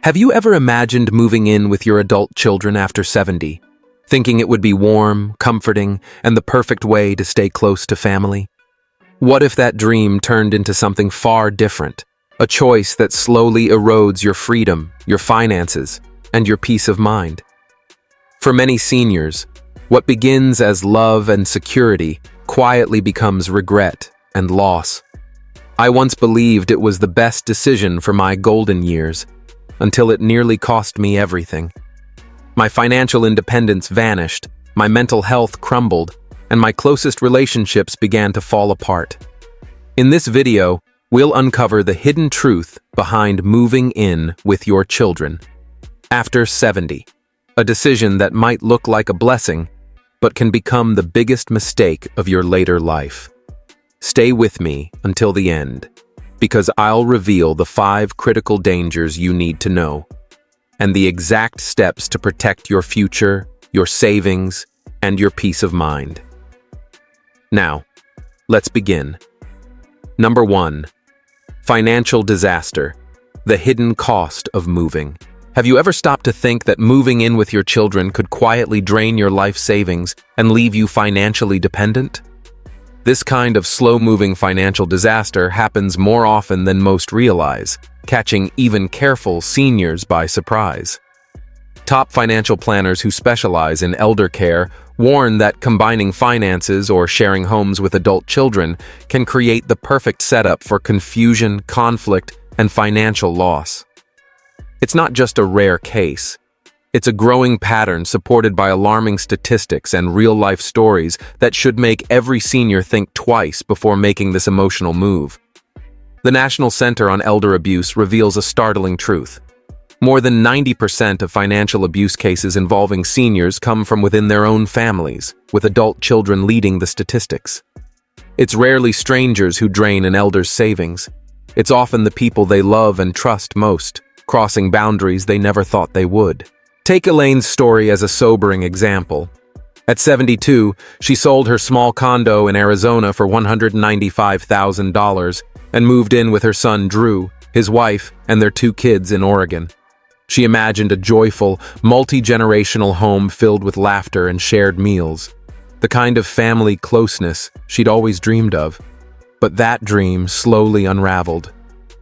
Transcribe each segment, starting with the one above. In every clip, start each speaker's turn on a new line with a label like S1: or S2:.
S1: Have you ever imagined moving in with your adult children after 70, thinking it would be warm, comforting, and the perfect way to stay close to family? What if that dream turned into something far different, a choice that slowly erodes your freedom, your finances, and your peace of mind? For many seniors, what begins as love and security quietly becomes regret and loss. I once believed it was the best decision for my golden years, until it nearly cost me everything. My financial independence vanished, my mental health crumbled, and my closest relationships began to fall apart. In this video, we'll uncover the hidden truth behind moving in with your children after 70, a decision that might look like a blessing, but can become the biggest mistake of your later life. Stay with me until the end, because I'll reveal the 5 critical dangers you need to know, and the exact steps to protect your future, your savings, and your peace of mind. Now, let's begin. Number 1. Financial disaster, the hidden cost of moving. Have you ever stopped to think that moving in with your children could quietly drain your life savings and leave you financially dependent? This kind of slow-moving financial disaster happens more often than most realize, catching even careful seniors by surprise. Top financial planners who specialize in elder care warn that combining finances or sharing homes with adult children can create the perfect setup for confusion, conflict, and financial loss. It's not just a rare case. It's a growing pattern supported by alarming statistics and real-life stories that should make every senior think twice before making this emotional move. The National Center on Elder Abuse reveals a startling truth. More than 90% of financial abuse cases involving seniors come from within their own families, with adult children leading the statistics. It's rarely strangers who drain an elder's savings. It's often the people they love and trust most, crossing boundaries they never thought they would. Take Elaine's story as a sobering example. At 72, she sold her small condo in Arizona for $195,000 and moved in with her son Drew, his wife, and their 2 kids in Oregon. She imagined a joyful, multi-generational home filled with laughter and shared meals, the kind of family closeness she'd always dreamed of. But that dream slowly unraveled.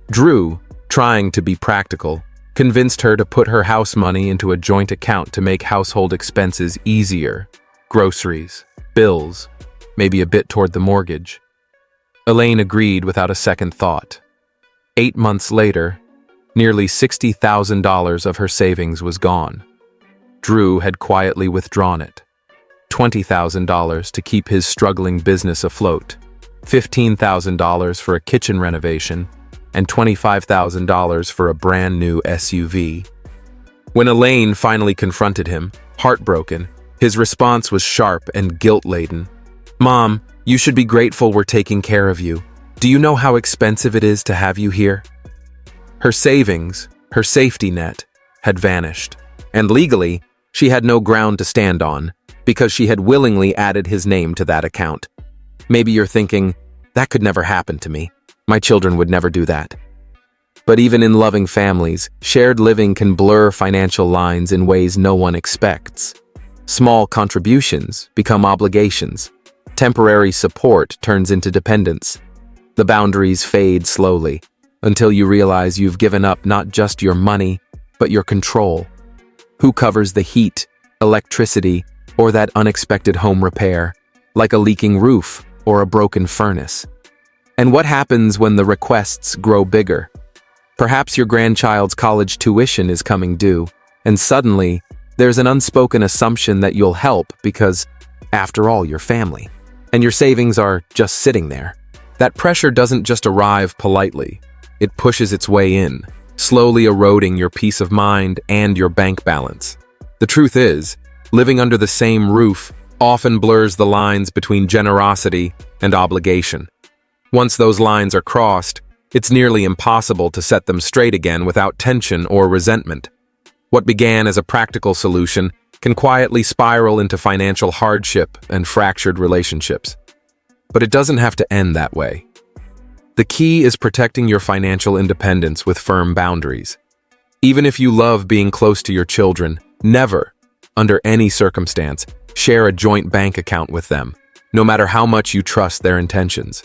S1: Drew, trying to be practical, convinced her to put her house money into a joint account to make household expenses easier. Groceries, bills, maybe a bit toward the mortgage. Elaine agreed without a second thought. 8 months later, nearly $60,000 of her savings was gone. Drew had quietly withdrawn it. $20,000 to keep his struggling business afloat, $15,000 for a kitchen renovation, and $25,000 for a brand new SUV. When Elaine finally confronted him, heartbroken, his response was sharp and guilt-laden. "Mom, you should be grateful we're taking care of you. Do you know how expensive it is to have you here?" Her savings, her safety net, had vanished, and legally, she had no ground to stand on because she had willingly added his name to that account. Maybe you're thinking, that could never happen to me. My children would never do that. But even in loving families, shared living can blur financial lines in ways no one expects. Small contributions become obligations. Temporary support turns into dependence. The boundaries fade slowly until you realize you've given up not just your money, but your control. Who covers the heat, electricity, or that unexpected home repair, like a leaking roof or a broken furnace? And what happens when the requests grow bigger? Perhaps your grandchild's college tuition is coming due, and suddenly, there's an unspoken assumption that you'll help because, after all, you're family, and your savings are just sitting there. That pressure doesn't just arrive politely. It pushes its way in, slowly eroding your peace of mind and your bank balance. The truth is, living under the same roof often blurs the lines between generosity and obligation. Once those lines are crossed, it's nearly impossible to set them straight again without tension or resentment. What began as a practical solution can quietly spiral into financial hardship and fractured relationships. But it doesn't have to end that way. The key is protecting your financial independence with firm boundaries. Even if you love being close to your children, never, under any circumstance, share a joint bank account with them, no matter how much you trust their intentions.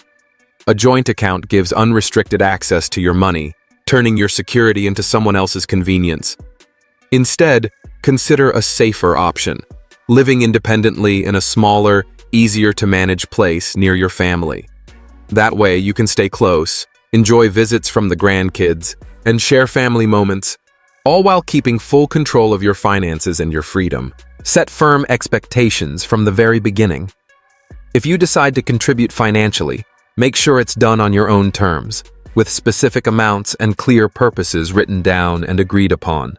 S1: A joint account gives unrestricted access to your money, turning your security into someone else's convenience. Instead, consider a safer option, living independently in a smaller, easier-to-manage place near your family. That way, you can stay close, enjoy visits from the grandkids, and share family moments, all while keeping full control of your finances and your freedom. Set firm expectations from the very beginning. If you decide to contribute financially, make sure it's done on your own terms, with specific amounts and clear purposes written down and agreed upon.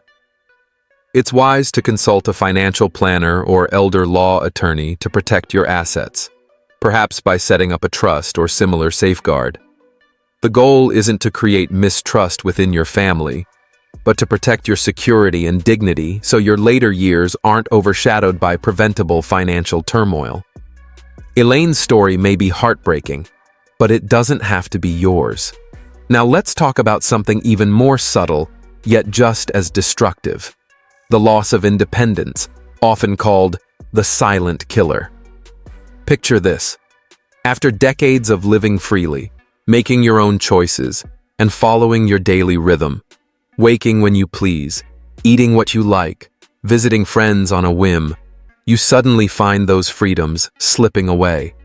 S1: It's wise to consult a financial planner or elder law attorney to protect your assets, perhaps by setting up a trust or similar safeguard. The goal isn't to create mistrust within your family, but to protect your security and dignity so your later years aren't overshadowed by preventable financial turmoil. Elaine's story may be heartbreaking, but it doesn't have to be yours. Now let's talk about something even more subtle, yet just as destructive: the loss of independence, often called the silent killer. Picture this. After decades of living freely, making your own choices, and following your daily rhythm, waking when you please, eating what you like, visiting friends on a whim, you suddenly find those freedoms slipping away.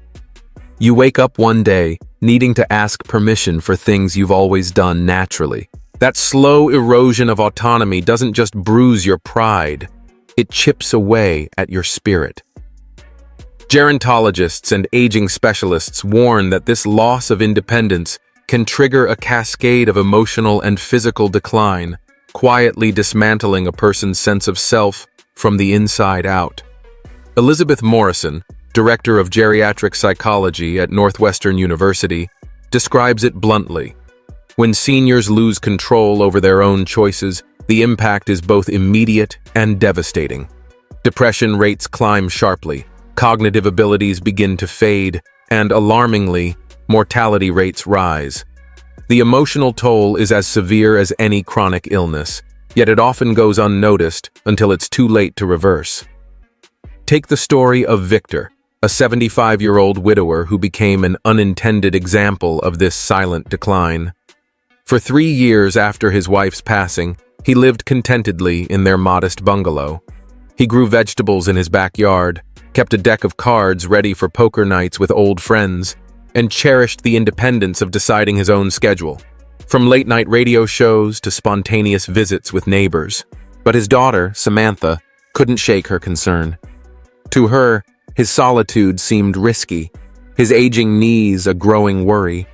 S1: You wake up one day needing to ask permission for things you've always done naturally. That slow erosion of autonomy doesn't just bruise your pride, it chips away at your spirit. Gerontologists and aging specialists warn that this loss of independence can trigger a cascade of emotional and physical decline, quietly dismantling a person's sense of self from the inside out. Elizabeth Morrison, director of geriatric psychology at Northwestern University, describes it bluntly. When seniors lose control over their own choices, the impact is both immediate and devastating. Depression rates climb sharply, cognitive abilities begin to fade, and alarmingly, mortality rates rise. The emotional toll is as severe as any chronic illness, yet it often goes unnoticed until it's too late to reverse. Take the story of Victor, a 75-year-old widower who became an unintended example of this silent decline. For 3 years after his wife's passing, he lived contentedly in their modest bungalow. He grew vegetables in his backyard, kept a deck of cards ready for poker nights with old friends, and cherished the independence of deciding his own schedule, from late-night radio shows to spontaneous visits with neighbors. But his daughter, Samantha, couldn't shake her concern. To her, his solitude seemed risky, his aging knees a growing worry.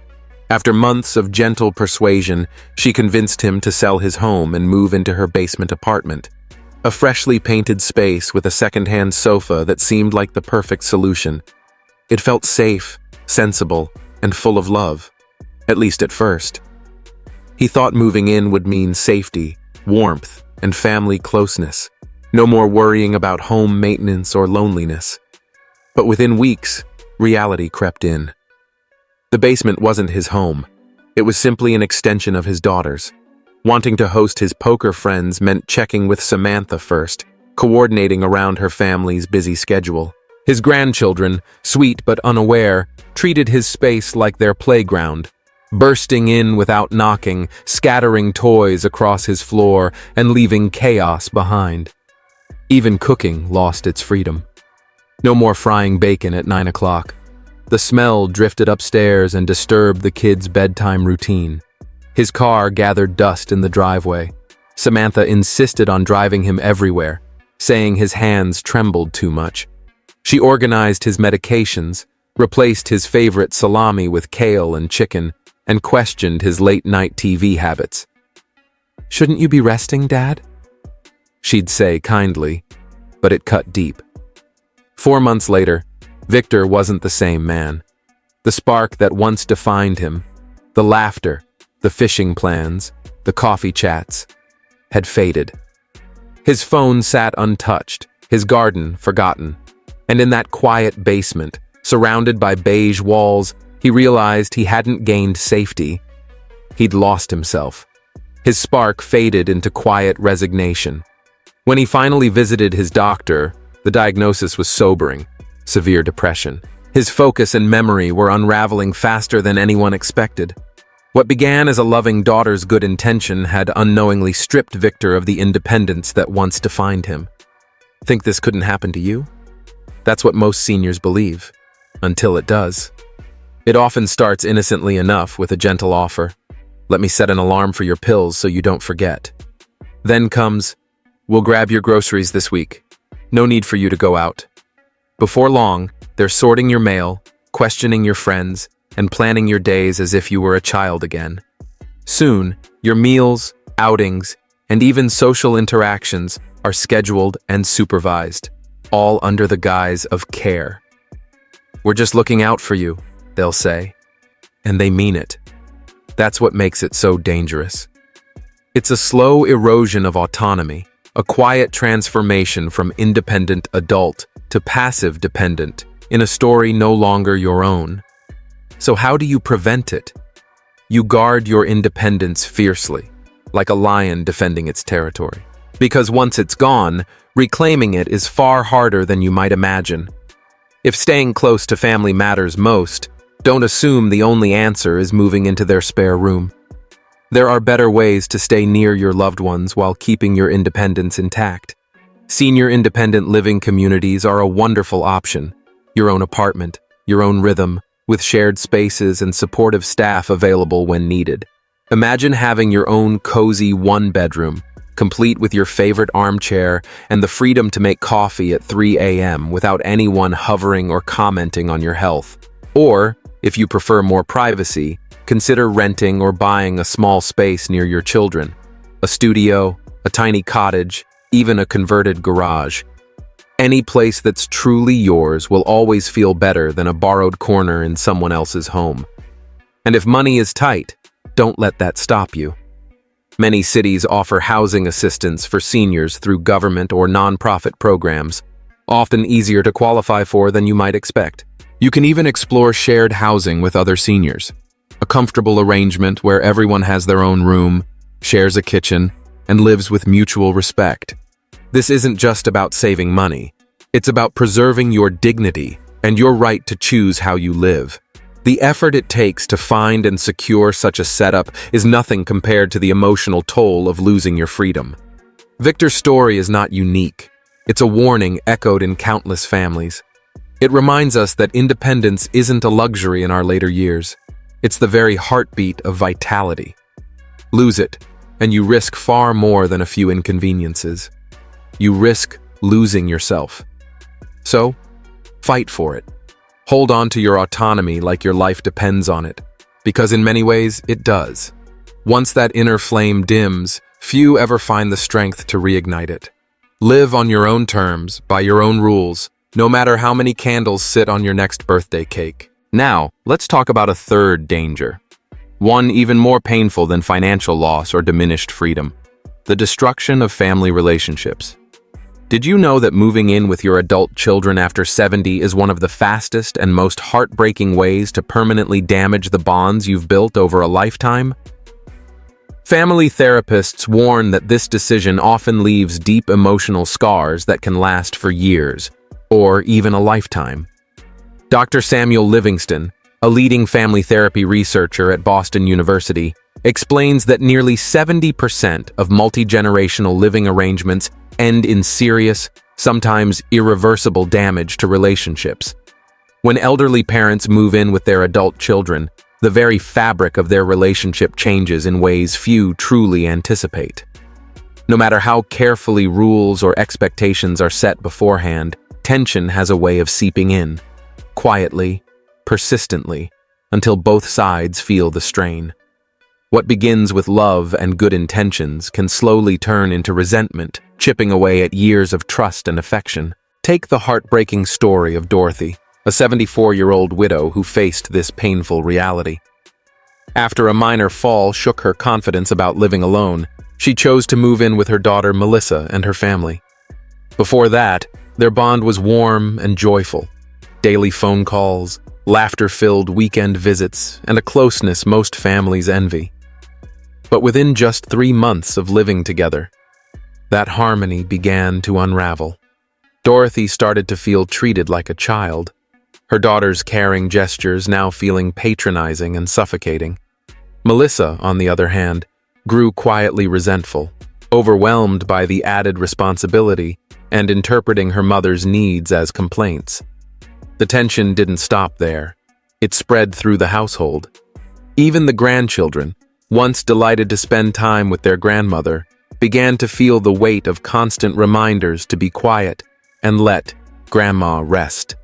S1: After months of gentle persuasion, she convinced him to sell his home and move into her basement apartment, a freshly painted space with a second-hand sofa that seemed like the perfect solution. It felt safe, sensible, and full of love, at least at first. He thought moving in would mean safety, warmth, and family closeness. No more worrying about home maintenance or loneliness. But within weeks, reality crept in. The basement wasn't his home. It was simply an extension of his daughter's. Wanting to host his poker friends meant checking with Samantha first, coordinating around her family's busy schedule. His grandchildren, sweet but unaware, treated his space like their playground, bursting in without knocking, scattering toys across his floor, and leaving chaos behind. Even cooking lost its freedom. No more frying bacon at 9 o'clock. The smell drifted upstairs and disturbed the kids' bedtime routine. His car gathered dust in the driveway. Samantha insisted on driving him everywhere, saying his hands trembled too much. She organized his medications, replaced his favorite salami with kale and chicken, and questioned his late-night TV habits. "Shouldn't you be resting, Dad?" She'd say kindly, but it cut deep. 4 months later, Victor wasn't the same man. The spark that once defined him, the laughter, the fishing plans, the coffee chats, had faded. His phone sat untouched, his garden forgotten, and in that quiet basement, surrounded by beige walls, He realized he hadn't gained safety. He'd lost himself. His spark faded into quiet resignation. When he finally visited his doctor, the diagnosis was sobering: severe depression. His focus and memory were unraveling faster than anyone expected. What began as a loving daughter's good intention had unknowingly stripped Victor of the independence that once defined him. Think this couldn't happen to you? That's what most seniors believe, until it does. It often starts innocently enough with a gentle offer: "Let me set an alarm for your pills so you don't forget." Then comes, "We'll grab your groceries this week. No need for you to go out." Before long, they're sorting your mail, questioning your friends, and planning your days as if you were a child again. Soon, your meals, outings, and even social interactions are scheduled and supervised, all under the guise of care. "We're just looking out for you," they'll say. And they mean it. That's what makes it so dangerous. It's a slow erosion of autonomy, a quiet transformation from independent adult to passive dependent, in a story no longer your own. So how do you prevent it? You guard your independence fiercely, like a lion defending its territory. Because once it's gone, reclaiming it is far harder than you might imagine. If staying close to family matters most, don't assume the only answer is moving into their spare room. There are better ways to stay near your loved ones while keeping your independence intact. Senior independent living communities are a wonderful option. Your own apartment, your own rhythm, with shared spaces and supportive staff available when needed. Imagine having your own cozy one-bedroom, complete with your favorite armchair and the freedom to make coffee at 3 a.m. without anyone hovering or commenting on your health. Or, if you prefer more privacy, consider renting or buying a small space near your children. A studio, a tiny cottage, even a converted garage. Any place that's truly yours will always feel better than a borrowed corner in someone else's home. And if money is tight, don't let that stop you. Many cities offer housing assistance for seniors through government or nonprofit programs, often easier to qualify for than you might expect. You can even explore shared housing with other seniors, a comfortable arrangement where everyone has their own room, shares a kitchen, and lives with mutual respect. This isn't just about saving money. It's about preserving your dignity and your right to choose how you live. The effort it takes to find and secure such a setup is nothing compared to the emotional toll of losing your freedom. Victor's story is not unique. It's a warning echoed in countless families. It reminds us that independence isn't a luxury in our later years. It's the very heartbeat of vitality. Lose it, and you risk far more than a few inconveniences. You risk losing yourself. So, fight for it. Hold on to your autonomy like your life depends on it, because in many ways, it does. Once that inner flame dims, few ever find the strength to reignite it. Live on your own terms, by your own rules, no matter how many candles sit on your next birthday cake. Now, let's talk about a third danger. One even more painful than financial loss or diminished freedom: the destruction of family relationships. Did you know that moving in with your adult children after 70 is one of the fastest and most heartbreaking ways to permanently damage the bonds you've built over a lifetime? Family therapists warn that this decision often leaves deep emotional scars that can last for years, or even a lifetime. Dr. Samuel Livingston, a leading family therapy researcher at Boston University, explains that nearly 70% of multi-generational living arrangements end in serious, sometimes irreversible damage to relationships. When elderly parents move in with their adult children, the very fabric of their relationship changes in ways few truly anticipate. No matter how carefully rules or expectations are set beforehand, tension has a way of seeping in, quietly, persistently, until both sides feel the strain. What begins with love and good intentions can slowly turn into resentment, chipping away at years of trust and affection. Take the heartbreaking story of Dorothy, a 74-year-old widow who faced this painful reality. After a minor fall shook her confidence about living alone, she chose to move in with her daughter Melissa and her family. Before that, their bond was warm and joyful. Daily phone calls, laughter-filled weekend visits, and a closeness most families envy. But within just 3 months of living together, that harmony began to unravel. Dorothy started to feel treated like a child, her daughter's caring gestures now feeling patronizing and suffocating. Melissa, on the other hand, grew quietly resentful, overwhelmed by the added responsibility and interpreting her mother's needs as complaints. The tension didn't stop there. It spread through the household. Even the grandchildren, once delighted to spend time with their grandmother, began to feel the weight of constant reminders to be quiet and let Grandma rest.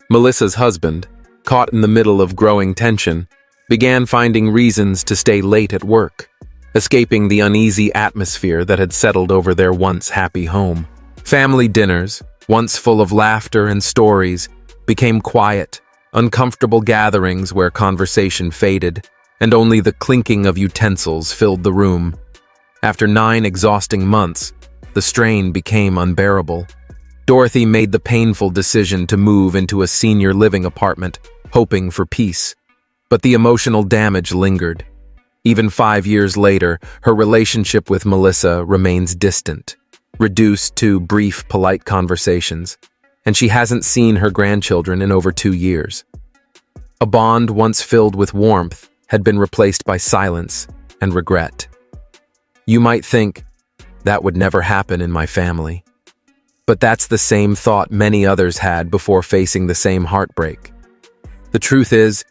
S1: Melissa's husband, caught in the middle of growing tension, began finding reasons to stay late at work, escaping the uneasy atmosphere that had settled over their once happy home. Family dinners, once full of laughter and stories, became quiet, uncomfortable gatherings where conversation faded, and only the clinking of utensils filled the room. After 9 exhausting months, the strain became unbearable. Dorothy made the painful decision to move into a senior living apartment, hoping for peace. But the emotional damage lingered. Even 5 years later, her relationship with Melissa remains distant, reduced to brief, polite conversations, and she hasn't seen her grandchildren in over 2 years. A bond once filled with warmth had been replaced by silence and regret. You might think, that would never happen in my family. But that's the same thought many others had before facing the same heartbreak. The truth is,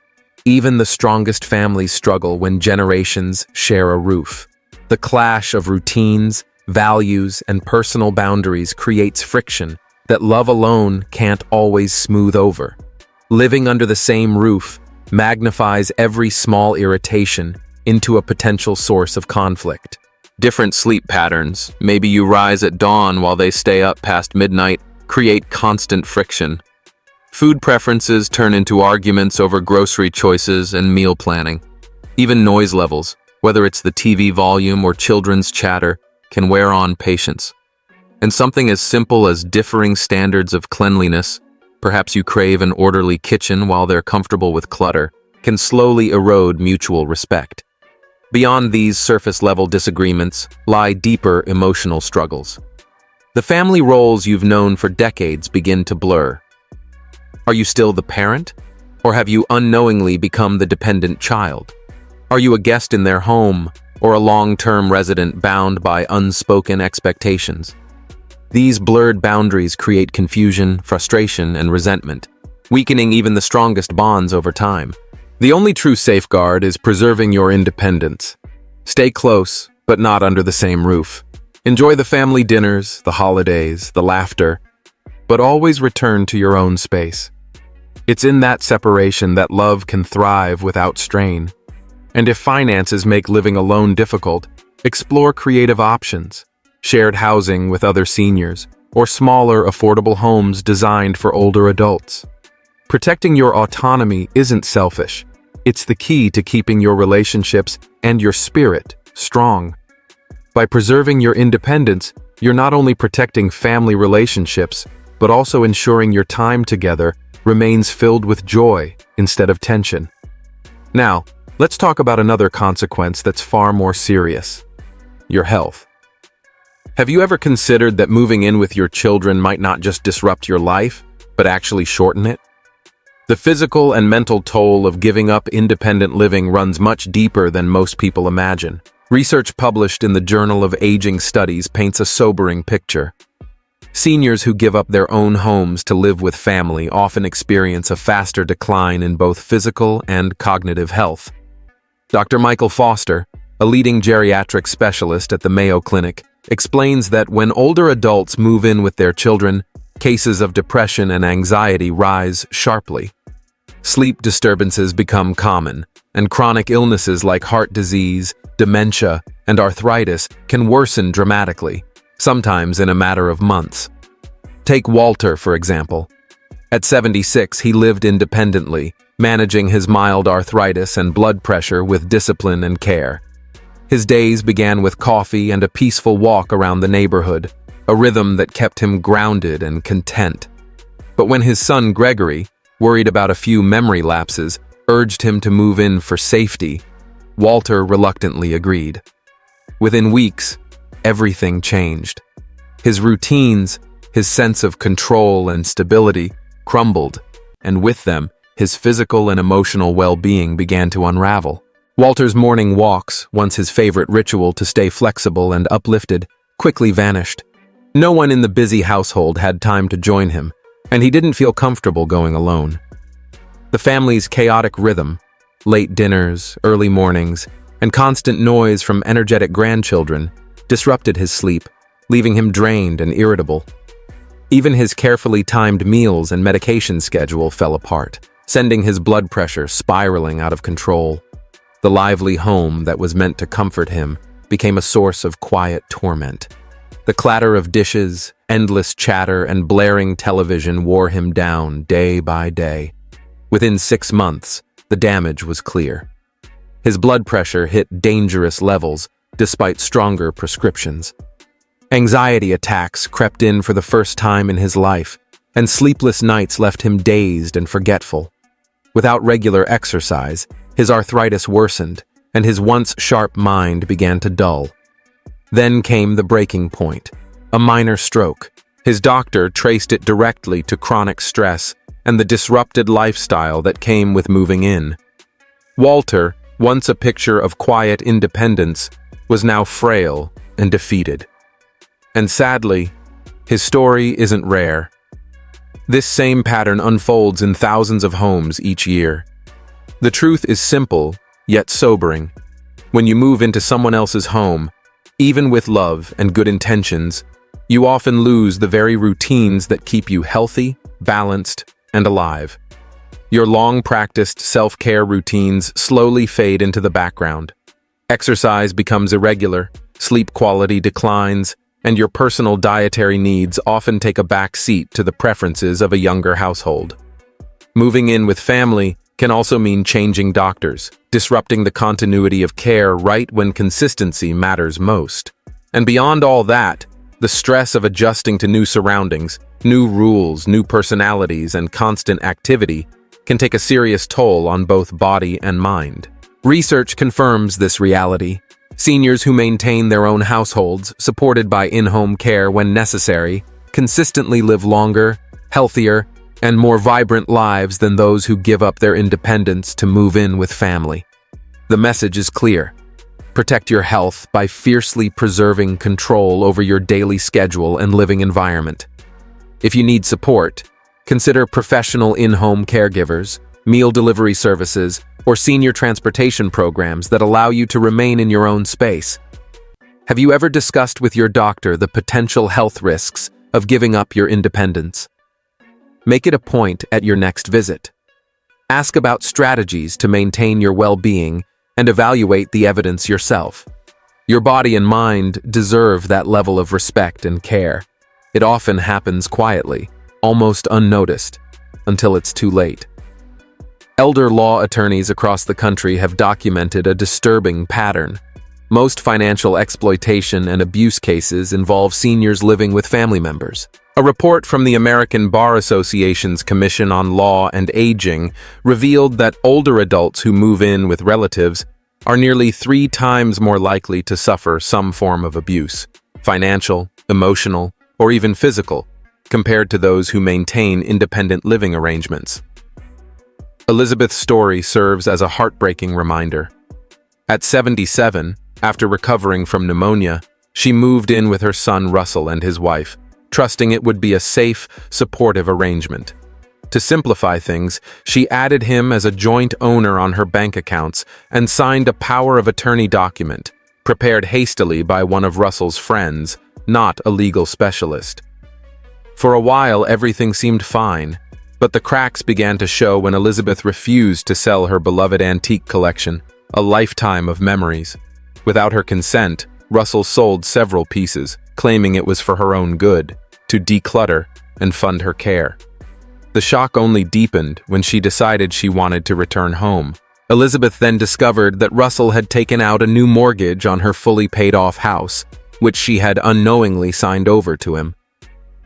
S1: even the strongest families struggle when generations share a roof. The clash of routines, values, and personal boundaries creates friction that love alone can't always smooth over. Living under the same roof magnifies every small irritation into a potential source of conflict. Different sleep patterns, maybe you rise at dawn while they stay up past midnight, create constant friction. Food preferences turn into arguments over grocery choices and meal planning. Even noise levels, whether it's the TV volume or children's chatter, can wear on patience. And something as simple as differing standards of cleanliness, perhaps you crave an orderly kitchen while they're comfortable with clutter, can slowly erode mutual respect. Beyond these surface-level disagreements lie deeper emotional struggles. The family roles you've known for decades begin to blur. Are you still the parent? Or have you unknowingly become the dependent child? Are you a guest in their home, or a long-term resident bound by unspoken expectations? These blurred boundaries create confusion, frustration, and resentment, weakening even the strongest bonds over time. The only true safeguard is preserving your independence. Stay close, but not under the same roof. Enjoy the family dinners, the holidays, the laughter, but always return to your own space. It's in that separation that love can thrive without strain. And if finances make living alone difficult, explore creative options, shared housing with other seniors, or smaller, affordable homes designed for older adults. Protecting your autonomy isn't selfish. It's the key to keeping your relationships and your spirit strong. By preserving your independence, you're not only protecting family relationships, but also ensuring your time together remains filled with joy instead of tension. Now, let's talk about another consequence that's far more serious: your health. Have you ever considered that moving in with your children might not just disrupt your life, but actually shorten it? The physical and mental toll of giving up independent living runs much deeper than most people imagine. Research published in the Journal of Aging Studies paints a sobering picture. Seniors who give up their own homes to live with family often experience a faster decline in both physical and cognitive health. Dr. Michael Foster, a leading geriatric specialist at the Mayo Clinic, explains that when older adults move in with their children, cases of depression and anxiety rise sharply. Sleep disturbances become common, and chronic illnesses like heart disease, dementia, and arthritis can worsen dramatically, sometimes in a matter of months. Take Walter, for example. At 76, he lived independently, managing his mild arthritis and blood pressure with discipline and care. His days began with coffee and a peaceful walk around the neighborhood, a rhythm that kept him grounded and content. But when his son Gregory, worried about a few memory lapses, urged him to move in for safety. Walter reluctantly agreed. Within weeks, everything changed. His routines, his sense of control and stability crumbled, and with them, his physical and emotional well-being began to unravel. Walter's morning walks, once his favorite ritual to stay flexible and uplifted, quickly vanished. No one in the busy household had time to join him, and he didn't feel comfortable going alone. The family's chaotic rhythm, late dinners, early mornings, and constant noise from energetic grandchildren disrupted his sleep, leaving him drained and irritable. Even his carefully timed meals and medication schedule fell apart, sending his blood pressure spiraling out of control. The lively home that was meant to comfort him became a source of quiet torment. The clatter of dishes, endless chatter, and blaring television wore him down day by day. Within 6 months, the damage was clear. His blood pressure hit dangerous levels despite stronger prescriptions. Anxiety attacks crept in for the first time in his life, and sleepless nights left him dazed and forgetful. Without regular exercise, his arthritis worsened, and his once sharp mind began to dull. Then came the breaking point, a minor stroke. His doctor traced it directly to chronic stress and the disrupted lifestyle that came with moving in. Walter, once a picture of quiet independence, was now frail and defeated. And sadly, his story isn't rare. This same pattern unfolds in thousands of homes each year. The truth is simple, yet sobering. When you move into someone else's home, even with love and good intentions, you often lose the very routines that keep you healthy, balanced, and alive. Your long-practiced self-care routines slowly fade into the background. Exercise becomes irregular, sleep quality declines, and your personal dietary needs often take a back seat to the preferences of a younger household. Moving in with family can also mean changing doctors, disrupting the continuity of care right when consistency matters most. And beyond all that, the stress of adjusting to new surroundings, new rules, new personalities, and constant activity can take a serious toll on both body and mind. Research confirms this reality. Seniors who maintain their own households, supported by in-home care when necessary, consistently live longer, healthier, and more vibrant lives than those who give up their independence to move in with family. The message is clear. Protect your health by fiercely preserving control over your daily schedule and living environment. If you need support, consider professional in-home caregivers, meal delivery services, or senior transportation programs that allow you to remain in your own space. Have you ever discussed with your doctor the potential health risks of giving up your independence? Make it a point at your next visit. Ask about strategies to maintain your well-being and evaluate the evidence yourself. Your body and mind deserve that level of respect and care. It often happens quietly, almost unnoticed, until it's too late. Elder law attorneys across the country have documented a disturbing pattern. Most financial exploitation and abuse cases involve seniors living with family members. A report from the American Bar Association's Commission on Law and Aging revealed that older adults who move in with relatives are nearly 3 times more likely to suffer some form of abuse, financial, emotional, or even physical, compared to those who maintain independent living arrangements. Elizabeth's story serves as a heartbreaking reminder. At 77, after recovering from pneumonia, she moved in with her son Russell and his wife, trusting it would be a safe, supportive arrangement. To simplify things, she added him as a joint owner on her bank accounts and signed a power of attorney document, prepared hastily by one of Russell's friends, not a legal specialist. For a while, everything seemed fine, but the cracks began to show when Elizabeth refused to sell her beloved antique collection, a lifetime of memories. Without her consent, Russell sold several pieces, claiming it was for her own good, to declutter and fund her care. The shock only deepened when she decided she wanted to return home. Elizabeth then discovered that Russell had taken out a new mortgage on her fully paid-off house, which she had unknowingly signed over to him.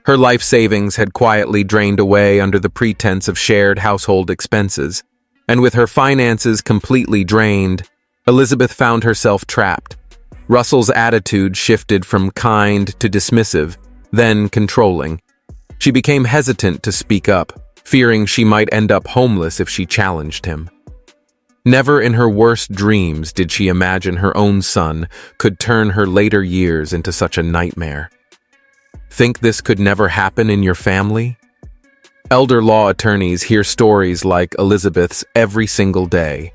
S1: Her life savings had quietly drained away under the pretense of shared household expenses, and with her finances completely drained, Elizabeth found herself trapped. Russell's attitude shifted from kind to dismissive, then controlling. She became hesitant to speak up, fearing she might end up homeless if she challenged him. Never in her worst dreams did she imagine her own son could turn her later years into such a nightmare. Think this could never happen in your family? Elder law attorneys hear stories like Elizabeth's every single day.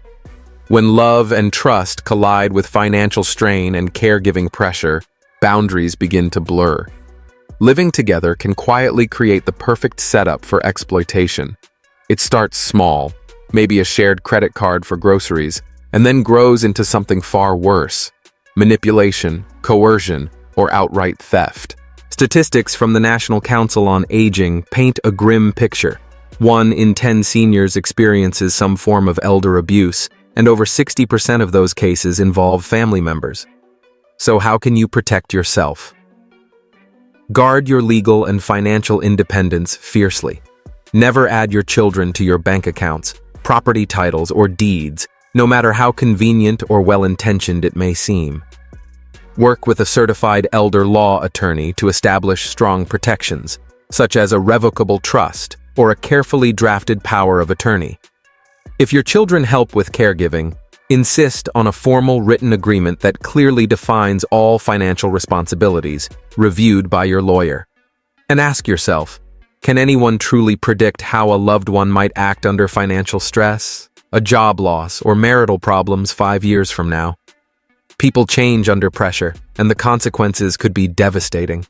S1: When love and trust collide with financial strain and caregiving pressure, boundaries begin to blur. Living together can quietly create the perfect setup for exploitation. It starts small, maybe a shared credit card for groceries, and then grows into something far worse: manipulation, coercion, or outright theft. Statistics from the National Council on Aging paint a grim picture. 1 in 10 seniors experiences some form of elder abuse, and over 60% of those cases involve family members. So how can you protect yourself? Guard your legal and financial independence fiercely. Never add your children to your bank accounts, property titles, or deeds, no matter how convenient or well-intentioned it may seem. Work with a certified elder law attorney to establish strong protections, such as a revocable trust or a carefully drafted power of attorney. If your children help with caregiving, insist on a formal written agreement that clearly defines all financial responsibilities, reviewed by your lawyer. And ask yourself, can anyone truly predict how a loved one might act under financial stress, a job loss, or marital problems 5 years from now? People change under pressure, and the consequences could be devastating.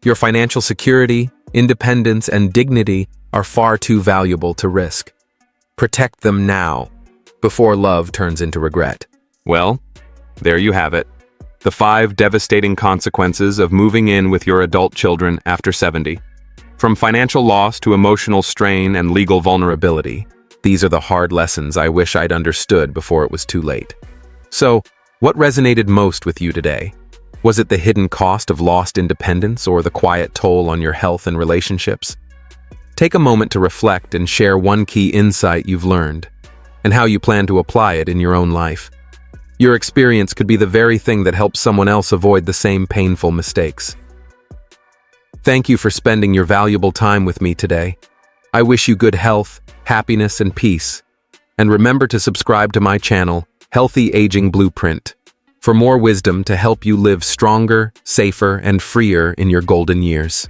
S1: Your financial security, independence, and dignity are far too valuable to risk. Protect them now, before love turns into regret.
S2: Well, there you have it. The 5 devastating consequences of moving in with your adult children after 70. From financial loss to emotional strain and legal vulnerability, these are the hard lessons I wish I'd understood before it was too late. So, what resonated most with you today? Was it the hidden cost of lost independence or the quiet toll on your health and relationships? Take a moment to reflect and share one key insight you've learned, and how you plan to apply it in your own life. Your experience could be the very thing that helps someone else avoid the same painful mistakes. Thank you for spending your valuable time with me today. I wish you good health, happiness, and peace. And remember to subscribe to my channel, Healthy Aging Blueprint, for more wisdom to help you live stronger, safer, and freer in your golden years.